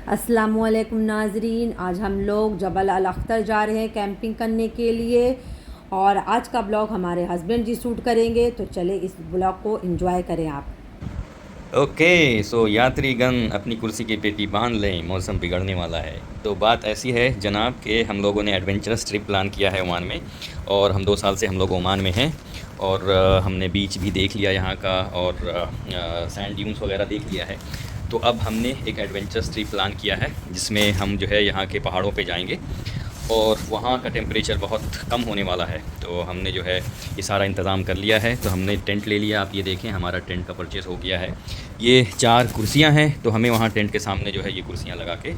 अस्सलामुअलैकुम नाज़रीन, आज हम लोग जबल अल अख्तर जा रहे हैं कैंपिंग करने के लिए। और आज का ब्लॉग हमारे हस्बैंड जी शूट करेंगे, तो चले इस ब्लॉग को एंजॉय करें आप। ओके सो यात्रीगण अपनी कुर्सी की पेटी बांध लें, मौसम बिगड़ने वाला है। तो बात ऐसी है जनाब कि हम लोगों ने एडवेंचरस ट्रिप प्लान किया है ओमान में। और हम 2 साल से हम लोग ओमान में हैं। और हमने बीच भी देख लिया यहाँ का, और सैंड ड्यून्स वगैरह देख लिया है। तो अब हमने एक एडवेंचरस ट्रिप प्लान किया है जिसमें हम जो है यहाँ के पहाड़ों पे जाएंगे। और वहाँ का टेम्परेचर बहुत कम होने वाला है, तो हमने जो है ये सारा इंतज़ाम कर लिया है। तो हमने टेंट ले लिया, आप ये देखें हमारा टेंट का परचेज़ हो गया है। ये 4 कुर्सियाँ हैं, तो हमें वहाँ टेंट के सामने जो है ये कुर्सियाँ लगा के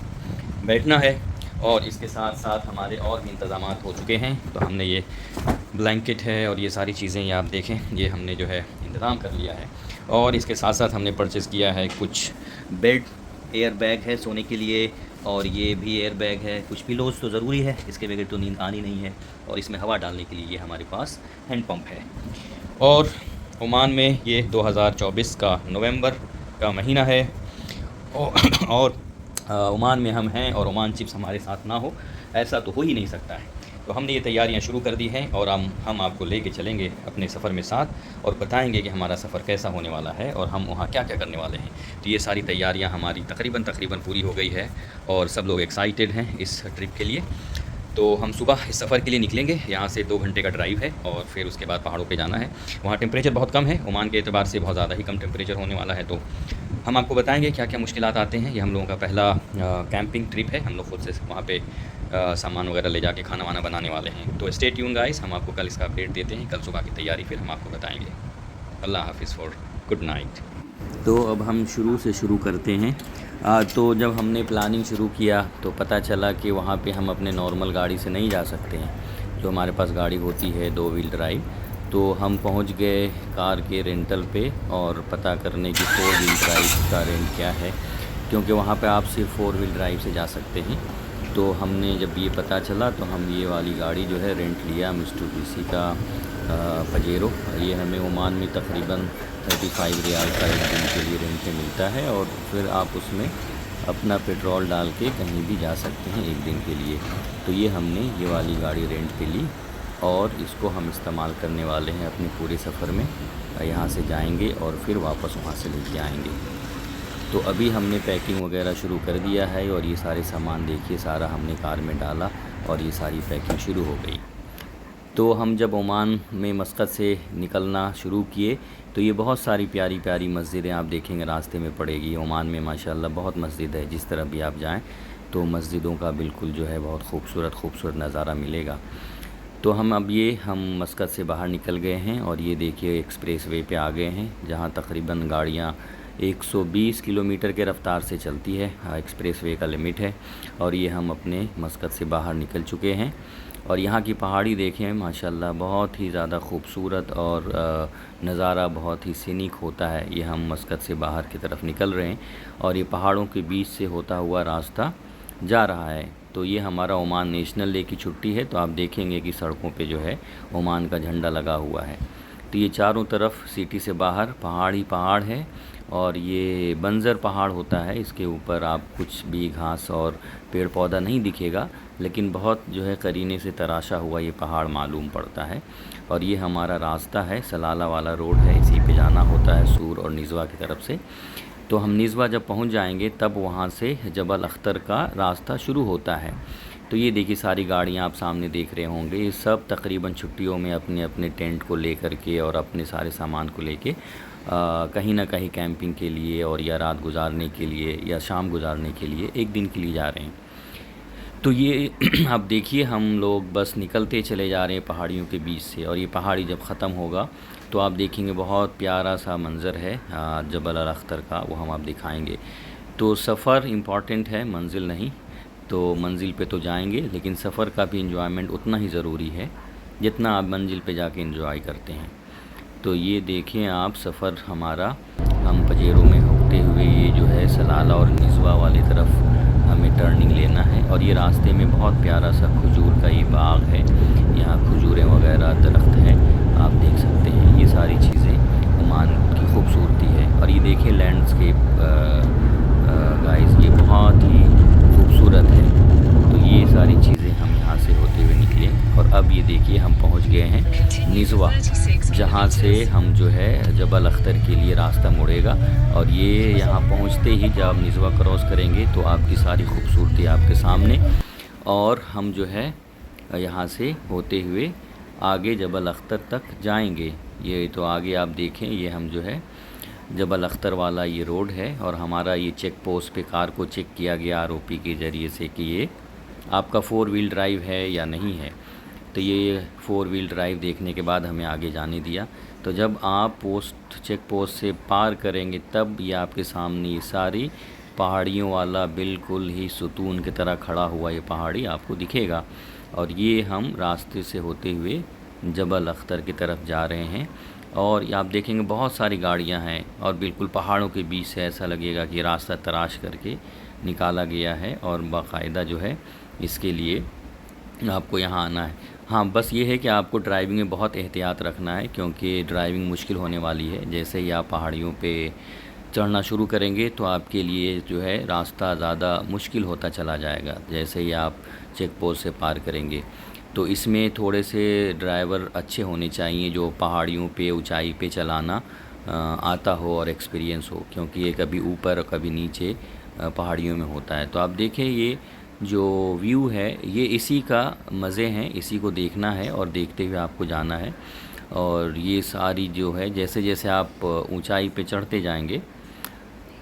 बैठना है। और इसके साथ साथ हमारे और भी इंतज़ाम हो चुके हैं। तो हमने ये ब्लैंकेट है और ये सारी चीज़ें ये आप देखें, ये हमने जो है इंतज़ाम कर लिया है। और इसके साथ साथ हमने परचेज़ किया है कुछ बेड, एयर बैग है सोने के लिए, और ये भी एयर बैग है। कुछ पिलोज़ तो ज़रूरी है, इसके बगैर तो नींद आनी नहीं है। और इसमें हवा डालने के लिए ये हमारे पास हैंड पंप है। और ओमान में ये 2024 का नवंबर का महीना है। और ओमान में हम हैं और ओमान चिप्स हमारे साथ ना हो, ऐसा तो हो ही नहीं सकता है। तो हमने ये तैयारियां शुरू कर दी हैं, और हम आपको लेके चलेंगे अपने सफ़र में साथ, और बताएंगे कि हमारा सफ़र कैसा होने वाला है और हम वहाँ क्या क्या करने वाले हैं। तो ये सारी तैयारियां हमारी तकरीबन पूरी हो गई है, और सब लोग एक्साइटेड हैं इस ट्रिप के लिए। तो हम सुबह इस सफ़र के लिए निकलेंगे। यहाँ से 2 घंटे का ड्राइव है, और फिर उसके बाद पहाड़ों पे जाना है। वहाँ टेम्परेचर बहुत कम है, ओमान के एतबार से बहुत ज़्यादा ही कम टेम्परेचर होने वाला है। तो हम आपको बताएंगे क्या क्या मुश्किलात आते हैं। ये हम लोगों का पहला कैंपिंग ट्रिप है। हम लोग खुद से वहाँ पे सामान वगैरह ले जाके खाना वाना बनाने वाले हैं। तो स्टे ट्यून गाइस, हम आपको कल इसका अपडेट देते हैं। कल सुबह की तैयारी फिर हम आपको बताएंगे। अल्लाह हाफिज़ फॉर गुड नाइट। तो अब हम शुरू से शुरू करते हैं। तो जब हमने प्लानिंग शुरू किया तो पता चला कि वहाँ पे हम अपने नॉर्मल गाड़ी से नहीं जा सकते हैं, जो हमारे पास गाड़ी होती है 2 व्हील ड्राइव। तो हम पहुँच गए कार के रेंटल पे, और पता करने की 4 व्हील ड्राइव का रेंट क्या है, क्योंकि वहाँ पे आप सिर्फ 4 व्हील ड्राइव से जा सकते हैं। तो हमने जब ये पता चला तो हम ये वाली गाड़ी जो है रेंट लिया, मित्सुबिशी का पजेरो। ये हमें ओमान में तकरीबन 35 रियाल का एक दिन के लिए रेंट पे मिलता है, और फिर आप उसमें अपना पेट्रोल डाल के कहीं भी जा सकते हैं एक दिन के लिए। तो ये हमने ये वाली गाड़ी रेंट पे ली, और इसको हम इस्तेमाल करने वाले हैं अपने पूरे सफ़र में। यहाँ से जाएंगे और फिर वापस वहाँ से लेके आएंगे। तो अभी हमने पैकिंग वगैरह शुरू कर दिया है, और ये सारे सामान देखिए सारा हमने कार में डाला, और ये सारी पैकिंग शुरू हो गई। तो हम जब ओमान में मस्कत से निकलना शुरू किए, तो ये बहुत सारी प्यारी प्यारी मस्जिदें आप देखेंगे रास्ते में पड़ेगी। ओमान में माशाल्लाह बहुत मस्जिद है, जिस तरह भी आप जाएं तो मस्जिदों का बिल्कुल जो है बहुत खूबसूरत नज़ारा मिलेगा। तो हम मस्कत से बाहर निकल गए हैं, और ये देखिए एक्सप्रेस वे पे आ गए हैं, जहाँ तकरीबन गाड़ियाँ 120 किलोमीटर के रफ़्तार से चलती है। एक्सप्रेस वे का लिमिट है। और ये हम अपने मस्कत से बाहर निकल चुके हैं। और यहाँ की पहाड़ी देखें माशाल्लाह बहुत ही ज़्यादा खूबसूरत, और नज़ारा बहुत ही सीनिक होता है। ये हम मस्कत से बाहर की तरफ निकल रहे हैं, और ये पहाड़ों के बीच से होता हुआ रास्ता जा रहा है। तो ये हमारा ओमान नेशनल डे की छुट्टी है, तो आप देखेंगे कि सड़कों पे जो है ओमान का झंडा लगा हुआ है। तो ये चारों तरफ सिटी से बाहर पहाड़ ही पहाड़ है, और ये बंजर पहाड़ होता है। इसके ऊपर आप कुछ भी घास और पेड़ पौधा नहीं दिखेगा, लेकिन बहुत जो है करीने से तराशा हुआ ये पहाड़ मालूम पड़ता है। और ये हमारा रास्ता है, सलाला वाला रोड है, इसी पे जाना होता है सूर और निज़वा की तरफ से। तो हम निज़वा जब पहुंच जाएंगे तब वहां से जबल अख्तर का रास्ता शुरू होता है। तो ये देखिए सारी गाड़ियां आप सामने देख रहे होंगे, ये सब तकरीबन छुट्टियों में अपने अपने टेंट को लेकर के और अपने सारे सामान को लेके कहीं ना कहीं कैंपिंग के लिए, और या रात गुजारने के लिए या शाम गुजारने के लिए एक दिन के लिए जा रहे हैं। तो ये आप देखिए हम लोग बस निकलते चले जा रहे हैं पहाड़ियों के बीच से, और ये पहाड़ी जब ख़त्म होगा तो आप देखेंगे बहुत प्यारा सा मंज़र है जबल अल अख्तर का, वो हम आप दिखाएंगे। तो सफ़र इम्पॉर्टेंट है, मंजिल नहीं। तो मंजिल पे तो जाएंगे, लेकिन सफ़र का भी इंजॉयमेंट उतना ही ज़रूरी है जितना आप मंजिल पे जाके इंजॉय करते हैं। तो ये देखें आप सफ़र हमारा, हम पजेरों में होते हुए ये जो है सलाला और निज़वा वाली तरफ हमें टर्निंग लेना है। और ये रास्ते में बहुत प्यारा सा खजूर का ये बाग है, यहाँ खजूरें वगैरह दरख्त हैं, आप देख सकते हैं। ये सारी चीज़ें ओमान की खूबसूरती है। और ये देखें लैंडस्केप गाइस, ये बहुत ही निज़वा, जहाँ से हम जो है जबल अख्तर के लिए रास्ता मुड़ेगा। और ये यहाँ पहुँचते ही जब आप निज़वा क्रॉस करेंगे तो आपकी सारी खूबसूरती आपके सामने, और हम जो है यहाँ से होते हुए आगे जबल अख्तर तक जाएंगे। ये तो आगे आप देखें, ये हम जो है जबल अख्तर वाला ये रोड है, और हमारा ये चेक पोस्ट पे कार को चेक किया गया आरओपी के ज़रिए से कि ये आपका 4 व्हील ड्राइव है या नहीं है। तो ये 4 व्हील ड्राइव देखने के बाद हमें आगे जाने दिया। तो जब आप चेक पोस्ट से पार करेंगे तब ये आपके सामने ये सारी पहाड़ियों वाला बिल्कुल ही सुतून की तरह खड़ा हुआ ये पहाड़ी आपको दिखेगा। और ये हम रास्ते से होते हुए जबल अख्तर की तरफ जा रहे हैं, और आप देखेंगे बहुत सारी गाड़ियां हैं, और बिल्कुल पहाड़ों के बीच से ऐसा लगेगा कि रास्ता तराश करके निकाला गया है, और बाकायदा जो है इसके लिए आपको यहाँ आना है। हाँ, बस ये है कि आपको ड्राइविंग में बहुत एहतियात रखना है, क्योंकि ड्राइविंग मुश्किल होने वाली है। जैसे ही आप पहाड़ियों पे चढ़ना शुरू करेंगे तो आपके लिए जो है रास्ता ज़्यादा मुश्किल होता चला जाएगा, जैसे ही आप चेक पोस्ट से पार करेंगे। तो इसमें थोड़े से ड्राइवर अच्छे होने चाहिए जो पहाड़ियों पे ऊंचाई पे चलाना आता हो और एक्सपीरियंस हो, क्योंकि ये कभी ऊपर कभी नीचे पहाड़ियों में होता है। तो आप देखें, ये जो व्यू है ये इसी का मज़े हैं, इसी को देखना है और देखते हुए आपको जाना है। और ये सारी जो है जैसे जैसे आप ऊंचाई पे चढ़ते जाएंगे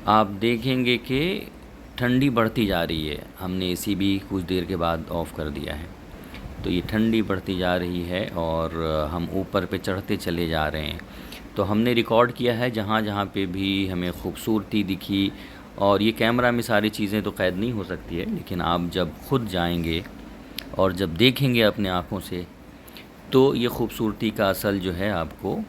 आप देखेंगे कि ठंडी बढ़ती जा रही है। हमने एसी भी कुछ देर के बाद ऑफ़ कर दिया है, तो ये ठंडी बढ़ती जा रही है और हम ऊपर पे चढ़ते चले जा रहे हैं। तो हमने रिकॉर्ड किया है जहाँ जहाँ पे भी हमें खूबसूरती दिखी, और ये कैमरा में सारी चीज़ें तो कैद नहीं हो सकती है, लेकिन आप जब खुद जाएंगे और जब देखेंगे अपने आँखों से तो ये खूबसूरती का असल जो है आपको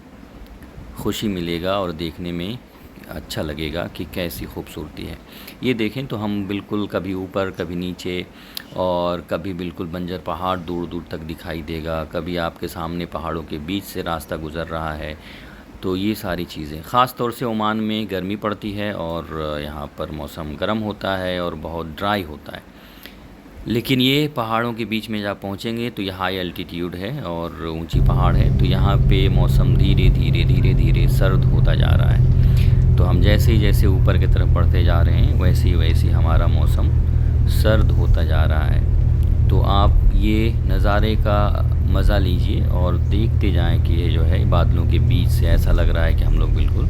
खुशी मिलेगा और देखने में अच्छा लगेगा कि कैसी खूबसूरती है। ये देखें तो हम बिल्कुल कभी ऊपर कभी नीचे, और कभी बिल्कुल बंजर पहाड़ दूर दूर तक दिखाई देगा, कभी आपके सामने पहाड़ों के बीच से रास्ता गुज़र रहा है। तो ये सारी चीज़ें, ख़ास तौर से ओमान में गर्मी पड़ती है और यहाँ पर मौसम गर्म होता है और बहुत ड्राई होता है। लेकिन ये पहाड़ों के बीच में जब पहुँचेंगे तो ये हाई एल्टीट्यूड है और ऊंची पहाड़ है, तो यहाँ पे मौसम धीरे धीरे धीरे धीरे सर्द होता जा रहा है। तो हम जैसे ही जैसे ऊपर की तरफ बढ़ते जा रहे हैं वैसे ही हमारा मौसम सर्द होता जा रहा है। तो आप ये नज़ारे का मज़ा लीजिए और देखते जाएं कि ये जो है बादलों के बीच से ऐसा लग रहा है कि हम लोग बिल्कुल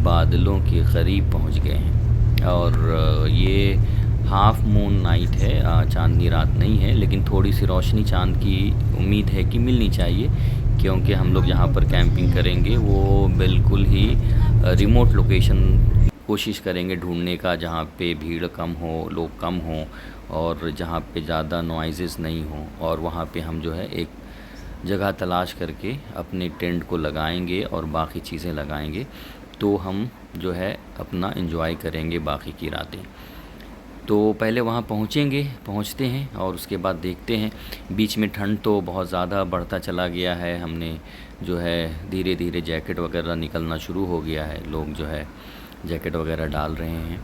बादलों के करीब पहुंच गए हैं। और ये हाफ़ मून नाइट है, चांदनी रात नहीं है, लेकिन थोड़ी सी रोशनी चांद की उम्मीद है कि मिलनी चाहिए, क्योंकि हम लोग जहाँ पर कैंपिंग करेंगे वो बिल्कुल ही रिमोट लोकेशन कोशिश करेंगे ढूंढने का, जहाँ पे भीड़ कम हो, लोग कम हों, और जहाँ पे ज़्यादा नॉइज़ेस नहीं हों। और वहाँ पे हम जो है एक जगह तलाश करके अपने टेंट को लगाएंगे और बाकी चीज़ें लगाएंगे, तो हम जो है अपना एंजॉय करेंगे बाकी की रातें। तो पहले वहाँ पहुँचते हैं और उसके बाद देखते हैं। बीच में ठंड तो बहुत ज़्यादा बढ़ता चला गया है, हमने जो है धीरे धीरे जैकेट वगैरह निकलना शुरू हो गया है, लोग जो है जैकेट वगैरह डाल रहे हैं।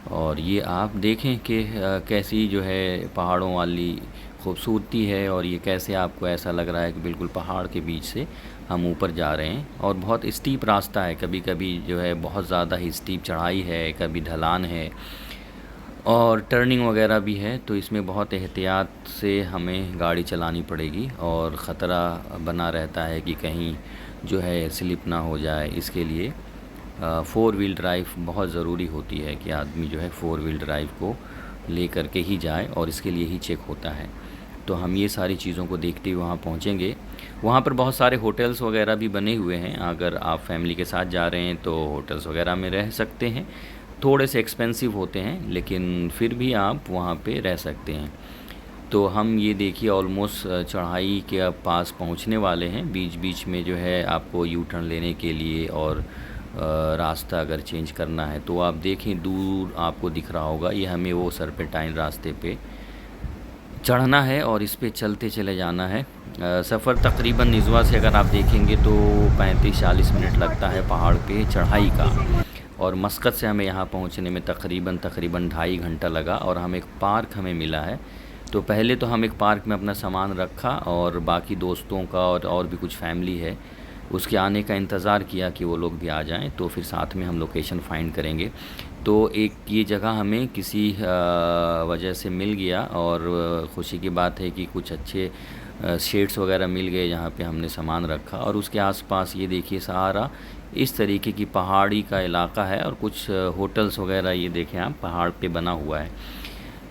और ये आप देखें कि कैसी जो है पहाड़ों वाली खूबसूरती है, और ये कैसे आपको ऐसा लग रहा है कि बिल्कुल पहाड़ के बीच से हम ऊपर जा रहे हैं। और बहुत स्टीप रास्ता है, कभी कभी जो है बहुत ज़्यादा ही स्टीप चढ़ाई है, कभी ढलान है और टर्निंग वगैरह भी है। तो इसमें बहुत एहतियात से हमें गाड़ी चलानी पड़ेगी, और ख़तरा बना रहता है कि कहीं जो है स्लिप ना हो जाए। इसके लिए 4 व्हील ड्राइव बहुत ज़रूरी होती है कि आदमी जो है 4 व्हील ड्राइव को ले करके ही जाए, और इसके लिए ही चेक होता है। तो हम ये सारी चीज़ों को देखते हुए वहाँ पहुँचेंगे। वहाँ पर बहुत सारे होटल्स वगैरह भी बने हुए हैं, अगर आप फैमिली के साथ जा रहे हैं तो होटल्स वगैरह में रह सकते हैं। थोड़े से एक्सपेंसिव होते हैं, लेकिन फिर भी आप वहाँ पे रह सकते हैं। तो हम ये देखिए ऑलमोस्ट चढ़ाई के पास पहुँचने वाले हैं। बीच बीच में जो है आपको यू टर्न लेने के लिए और रास्ता अगर चेंज करना है तो आप देखें दूर आपको दिख रहा होगा, ये हमें वो सरपेंटाइन रास्ते पे चढ़ना है और इस पे चलते चले जाना है। सफ़र तकरीबन निज़वा से अगर आप देखेंगे तो 35-40 मिनट लगता है पहाड़ पे चढ़ाई का, और मस्कत से हमें यहाँ पहुँचने में तकरीबन 2.5 घंटा लगा। और हम एक पार्क हमें मिला है, तो पहले तो हम एक पार्क में अपना सामान रखा और बाकी दोस्तों का और भी कुछ फैमिली है उसके आने का इंतज़ार किया कि वो लोग भी आ जाएं, तो फिर साथ में हम लोकेशन फ़ाइंड करेंगे। तो एक ये जगह हमें किसी वजह से मिल गया और ख़ुशी की बात है कि कुछ अच्छे शेड्स वगैरह मिल गए जहाँ पे हमने सामान रखा। और उसके आसपास ये देखिए सारा इस तरीके की पहाड़ी का इलाका है और कुछ होटल्स वगैरह ये देखें आप पहाड़ पे बना हुआ है।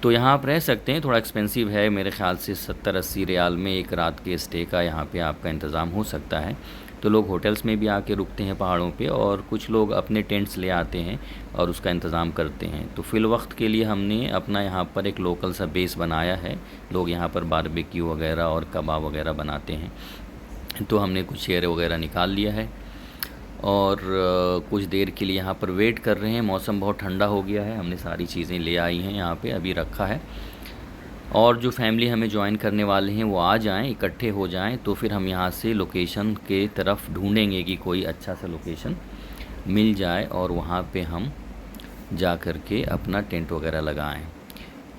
तो यहाँ आप रह सकते हैं, थोड़ा एक्सपेंसिव है, मेरे ख़्याल से 70-80 रियाल में एक रात के स्टे का यहाँ पे आपका इंतज़ाम हो सकता है। तो लोग होटल्स में भी आके रुकते हैं पहाड़ों पे और कुछ लोग अपने टेंट्स ले आते हैं और उसका इंतज़ाम करते हैं। तो फ़िल वक्त के लिए हमने अपना यहाँ पर एक लोकल सा बेस बनाया है, लोग यहाँ पर बारबेक्यू वगैरह और कबाब वगैरह बनाते हैं। तो हमने कुछ चेयर वगैरह निकाल लिया है और कुछ देर के लिए यहाँ पर वेट कर रहे हैं। मौसम बहुत ठंडा हो गया है, हमने सारी चीज़ें ले आई हैं यहाँ पे अभी रखा है। और जो फैमिली हमें ज्वाइन करने वाले हैं वो आ जाएं, इकट्ठे हो जाएं, तो फिर हम यहाँ से लोकेशन के तरफ ढूंढेंगे कि कोई अच्छा सा लोकेशन मिल जाए और वहाँ पे हम जा कर के अपना टेंट वगैरह लगाएं।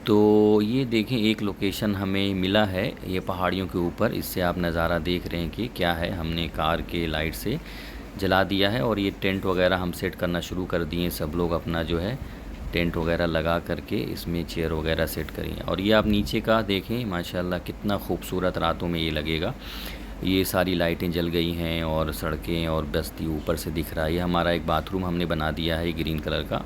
तो ये देखें एक लोकेशन हमें मिला है, ये पहाड़ियों के ऊपर, इससे आप नज़ारा देख रहे हैं कि क्या है। हमने कार के लाइट से जला दिया है और ये टेंट वगैरह हम सेट करना शुरू कर दिए। सब लोग अपना जो है टेंट वगैरह लगा करके इसमें चेयर वगैरह सेट करें। और ये आप नीचे का देखें माशाल्लाह कितना खूबसूरत रातों में ये लगेगा। ये सारी लाइटें जल गई हैं और सड़कें और बस्ती ऊपर से दिख रहा है। ये हमारा एक बाथरूम हमने बना दिया है ग्रीन कलर का,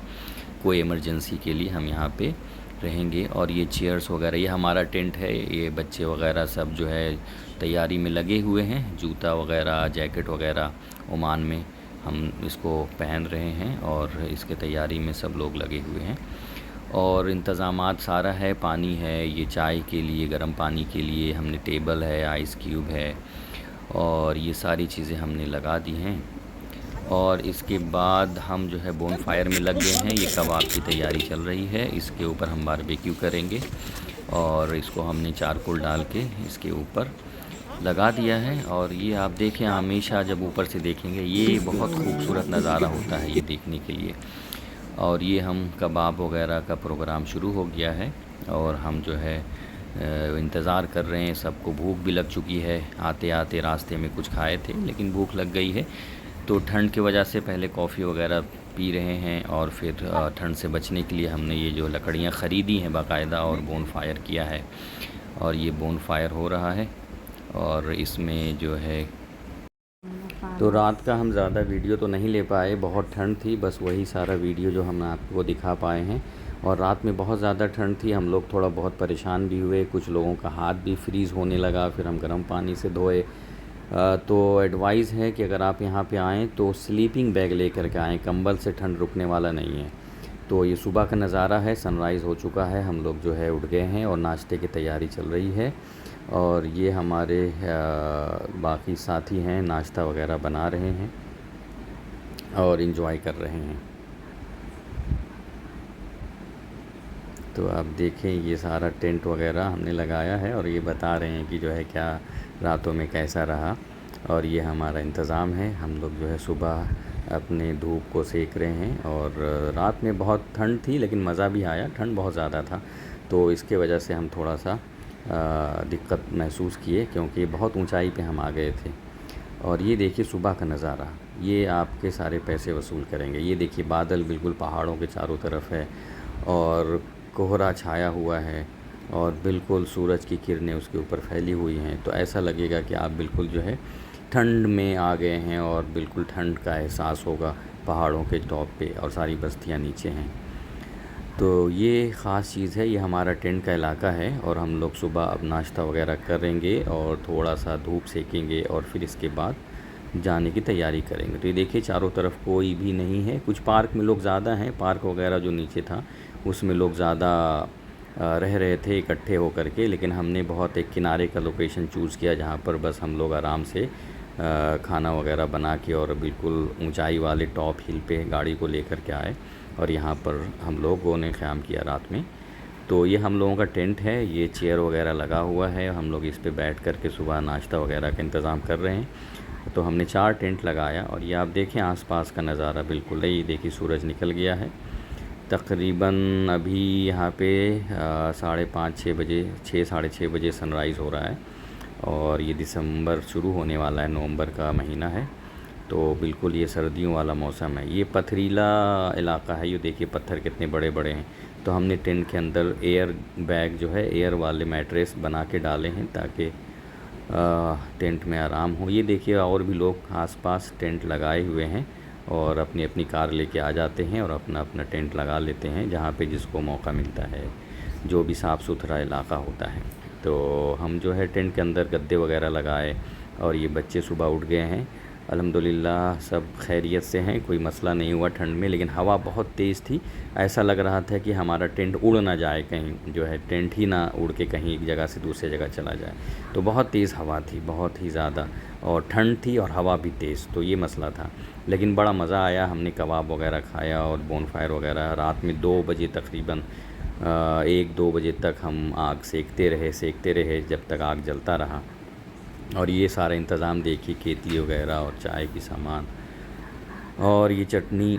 कोई इमरजेंसी के लिए हम यहाँ पे रहेंगे। और ये चेयर्स वगैरह, ये हमारा टेंट है। ये बच्चे वगैरह सब जो है तैयारी में लगे हुए हैं, जूता वगैरह जैकेट वगैरह ओमान में हम इसको पहन रहे हैं और इसके तैयारी में सब लोग लगे हुए हैं। और इंतज़ामात सारा है, पानी है, ये चाय के लिए गर्म पानी के लिए हमने टेबल है, आइस क्यूब है और ये सारी चीज़ें हमने लगा दी हैं। और इसके बाद हम जो है बोन फायर में लग गए हैं। ये कबाब की तैयारी चल रही है, इसके ऊपर हम बारबेक्यू करेंगे और इसको हमने चारकोल डाल के इसके ऊपर लगा दिया है। और ये आप देखें, हमेशा जब ऊपर से देखेंगे ये बहुत खूबसूरत नज़ारा होता है ये देखने के लिए। और ये हम कबाब वगैरह का प्रोग्राम शुरू हो गया है और हम जो है इंतज़ार कर रहे हैं। सबको भूख भी लग चुकी है, आते आते रास्ते में कुछ खाए थे लेकिन भूख लग गई है। तो ठंड की वजह से पहले कॉफ़ी वगैरह पी रहे हैं और फिर ठंड से बचने के लिए हमने ये जो लकड़ियाँ ख़रीदी हैं बाकायदा और बोन फायर किया है। और ये बोन फायर हो रहा है और इसमें जो है तो रात का हम ज़्यादा वीडियो तो नहीं ले पाए, बहुत ठंड थी, बस वही सारा वीडियो जो हम आपको दिखा पाए हैं। और रात में बहुत ज़्यादा ठंड थी, हम लोग थोड़ा बहुत परेशान भी हुए, कुछ लोगों का हाथ भी फ्रीज़ होने लगा, फिर हम गर्म पानी से धोए। तो एडवाइस है कि अगर आप यहाँ पे आएँ तो स्लीपिंग बैग लेकर के आएँ, कंबल से ठंड रुकने वाला नहीं है। तो ये सुबह का नज़ारा है, सनराइज़ हो चुका है, हम लोग जो है उठ गए हैं और नाश्ते की तैयारी चल रही है। और ये हमारे बाकी साथी हैं, नाश्ता वगैरह बना रहे हैं और इन्जॉय कर रहे हैं। तो आप देखें ये सारा टेंट वगैरह हमने लगाया है और ये बता रहे हैं कि जो है क्या रातों में कैसा रहा। और ये हमारा इंतज़ाम है, हम लोग जो है सुबह अपने धूप को सेक रहे हैं। और रात में बहुत ठंड थी लेकिन मज़ा भी आया, ठंड बहुत ज़्यादा था तो इसके वजह से हम थोड़ा सा दिक्कत महसूस किए क्योंकि बहुत ऊंचाई पे हम आ गए थे। और ये देखिए सुबह का नज़ारा, ये आपके सारे पैसे वसूल करेंगे। ये देखिए बादल बिल्कुल पहाड़ों के चारों तरफ है और कोहरा छाया हुआ है और बिल्कुल सूरज की किरणें उसके ऊपर फैली हुई हैं। तो ऐसा लगेगा कि आप बिल्कुल जो है ठंड में आ गए हैं और बिल्कुल ठंड का एहसास होगा पहाड़ों के टॉप पे और सारी बस्तियाँ नीचे हैं। तो ये ख़ास चीज़ है, ये हमारा टेंट का इलाका है और हम लोग सुबह अब नाश्ता वगैरह करेंगे और थोड़ा सा धूप सेकेंगे और फिर इसके बाद जाने की तैयारी करेंगे। तो ये देखिए चारों तरफ कोई भी नहीं है, कुछ पार्क में लोग ज़्यादा हैं, पार्क वगैरह जो नीचे था उसमें लोग ज़्यादा रह रहे थे इकट्ठे होकर के, लेकिन हमने बहुत एक किनारे का लोकेशन चूज़ किया जहाँ पर बस हम लोग आराम से खाना वगैरह बना के और बिल्कुल ऊंचाई वाले टॉप हिल पे गाड़ी को लेकर के आए और यहाँ पर हम लोगों ने क़याम किया रात में। तो ये हम लोगों का टेंट है, ये चेयर वगैरह लगा हुआ है, हम लोग इस पे बैठ कर के सुबह नाश्ता वगैरह का इंतज़ाम कर रहे हैं। तो हमने 4 टेंट लगाया और ये आप देखें आसपास का नज़ारा बिल्कुल है। ये देखिए सूरज निकल गया है तकरीबन अभी यहाँ पे 5:30-6 बजे 6-6:30 सनराइज़ हो रहा है और ये दिसंबर शुरू होने वाला है, नवंबर का महीना है। तो बिल्कुल ये सर्दियों वाला मौसम है। ये पथरीला इलाका है, ये देखिए पत्थर कितने बड़े बड़े हैं। तो हमने टेंट के अंदर एयर बैग जो है, एयर वाले मैट्रेस बना के डाले हैं ताकि टेंट में आराम हो। ये देखिए और भी लोग आसपास टेंट लगाए हुए हैं और अपनी अपनी कार लेके आ जाते हैं और अपना अपना टेंट लगा लेते हैं जहाँ पे जिसको मौका मिलता है, जो भी साफ़ सुथरा इलाका होता है। तो हम जो है टेंट के अंदर गद्दे वगैरह लगाए और ये बच्चे सुबह उठ गए हैं। अल्हम्दुलिल्लाह सब खैरियत से हैं, कोई मसला नहीं हुआ ठंड में। लेकिन हवा बहुत तेज़ थी, ऐसा लग रहा था कि हमारा टेंट उड़ ना जाए, कहीं जो है टेंट ही ना उड़ के कहीं एक जगह से दूसरी जगह चला जाए। तो बहुत तेज़ हवा थी, बहुत ही ज़्यादा, और ठंड थी और हवा भी तेज़, तो ये मसला था। लेकिन बड़ा मज़ा आया, हमने कबाब वगैरह खाया और बोनफायर वगैरह। रात में 2 बजे तकरीबन 1-2 बजे तक हम आग सेकते रहे जब तक आग जलता रहा। और ये सारा इंतज़ाम देखिए, केतली वगैरह और चाय की सामान और ये चटनी,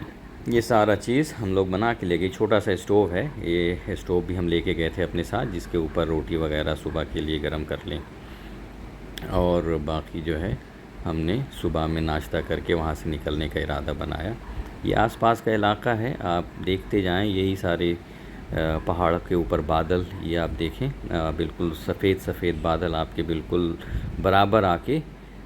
ये सारा चीज़ हम लोग बना के ले गए। छोटा सा स्टोव है, ये स्टोव भी हम लेके गए थे अपने साथ, जिसके ऊपर रोटी वगैरह सुबह के लिए गरम कर लें। और बाकी जो है हमने सुबह में नाश्ता करके वहाँ से निकलने का इरादा बनाया। ये आसपास का इलाका है, आप देखते जाएं, यही सारे पहाड़ के ऊपर बादल, ये आप देखें बिल्कुल सफ़ेद सफ़ेद बादल आपके बिल्कुल बराबर आके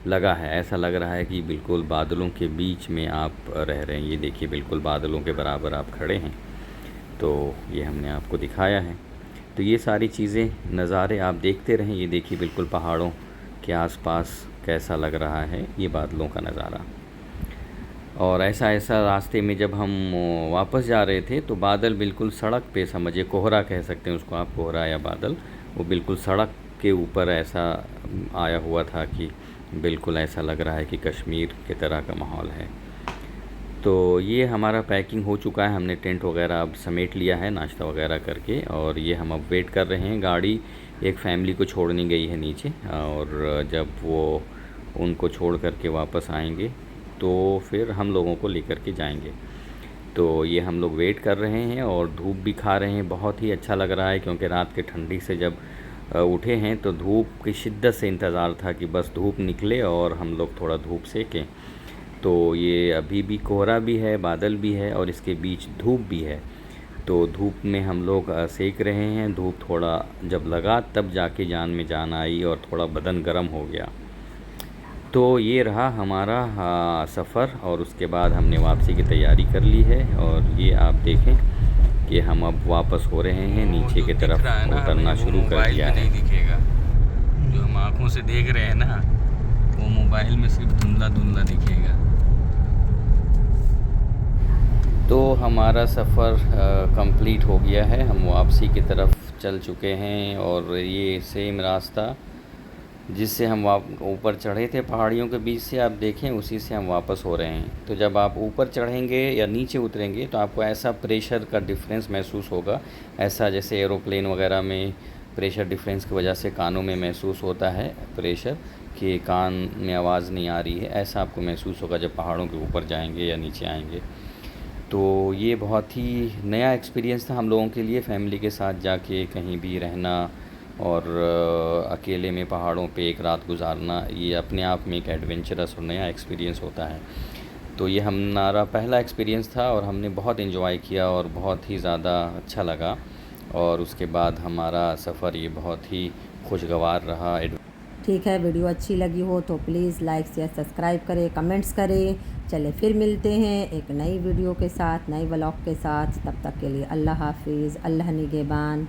लगा है। ऐसा लग रहा है कि बिल्कुल बादलों के बीच में आप रह रहे हैं। ये देखिए बिल्कुल बादलों के बराबर आप खड़े हैं। तो ये हमने आपको दिखाया है। तो ये सारी चीज़ें, नज़ारे आप देखते रहें। ये देखिए बिल्कुल पहाड़ों के आसपास कैसा लग रहा है ये बादलों का नज़ारा। और ऐसा रास्ते में जब हम वापस जा रहे थे तो बादल बिल्कुल सड़क पे, समझिए कोहरा कह सकते हैं उसको आप, कोहरा या बादल, वो बिल्कुल सड़क के ऊपर ऐसा आया हुआ था कि बिल्कुल ऐसा लग रहा है कि कश्मीर के तरह का माहौल है। तो ये हमारा पैकिंग हो चुका है, हमने टेंट वगैरह अब समेट लिया है नाश्ता वगैरह करके। और ये हम अब वेट कर रहे हैं, गाड़ी एक फ़ैमिली को छोड़ने गई है नीचे, और जब वो उनको छोड़ करके वापस आएंगे तो फिर हम लोगों को लेकर के जाएंगे। तो ये हम लोग वेट कर रहे हैं और धूप भी खा रहे हैं। बहुत ही अच्छा लग रहा है क्योंकि रात के ठंडी से जब उठे हैं तो धूप की शिद्दत से इंतज़ार था कि बस धूप निकले और हम लोग थोड़ा धूप सेकें। तो ये अभी भी कोहरा भी है, बादल भी है और इसके बीच धूप भी है। तो धूप में हम लोग सेक रहे हैं। धूप थोड़ा जब लगा तब जाके जान में जान आई और थोड़ा बदन गर्म हो गया। तो ये रहा हमारा सफ़र, और उसके बाद हमने वापसी की तैयारी कर ली है। और ये आप देखें कि हम अब वापस हो रहे हैं, नीचे की तरफ उतरना शुरू कर दिया है। नहीं दिखेगा, जो हम आँखों से देख रहे हैं ना, वो मोबाइल में सिर्फ धुंधला धुंधला दिखेगा। तो हमारा सफ़र कंप्लीट हो गया है, हम वापसी की तरफ चल चुके हैं। और ये सेम रास्ता जिससे हम ऊपर चढ़े थे पहाड़ियों के बीच से, आप देखें उसी से हम वापस हो रहे हैं। तो जब आप ऊपर चढ़ेंगे या नीचे उतरेंगे तो आपको ऐसा प्रेशर का डिफरेंस महसूस होगा, ऐसा जैसे एरोप्लेन वगैरह में प्रेशर डिफरेंस की वजह से कानों में महसूस होता है प्रेशर, कि कान में आवाज़ नहीं आ रही है, ऐसा आपको महसूस होगा जब पहाड़ों के ऊपर जाएंगे या नीचे आएंगे। तो ये बहुत ही नया एक्सपीरियंस था हम लोगों के लिए, फैमिली के साथ जाके कहीं भी रहना और अकेले में पहाड़ों पे एक रात गुजारना, ये अपने आप में एक एडवेंचरस और नया एक्सपीरियंस होता है। तो ये हमारा पहला एक्सपीरियंस था और हमने बहुत एंजॉय किया और बहुत ही ज़्यादा अच्छा लगा। और उसके बाद हमारा सफ़र ये बहुत ही खुशगवार रहा। ठीक है, वीडियो अच्छी लगी हो तो प्लीज़ लाइक शेयर सब्सक्राइब करें, कमेंट्स करें। चले फिर मिलते हैं एक नई वीडियो के साथ, नई व्लॉग के साथ। तब तक के लिए अल्लाह हाफिज़, अल्लाह निगहबान।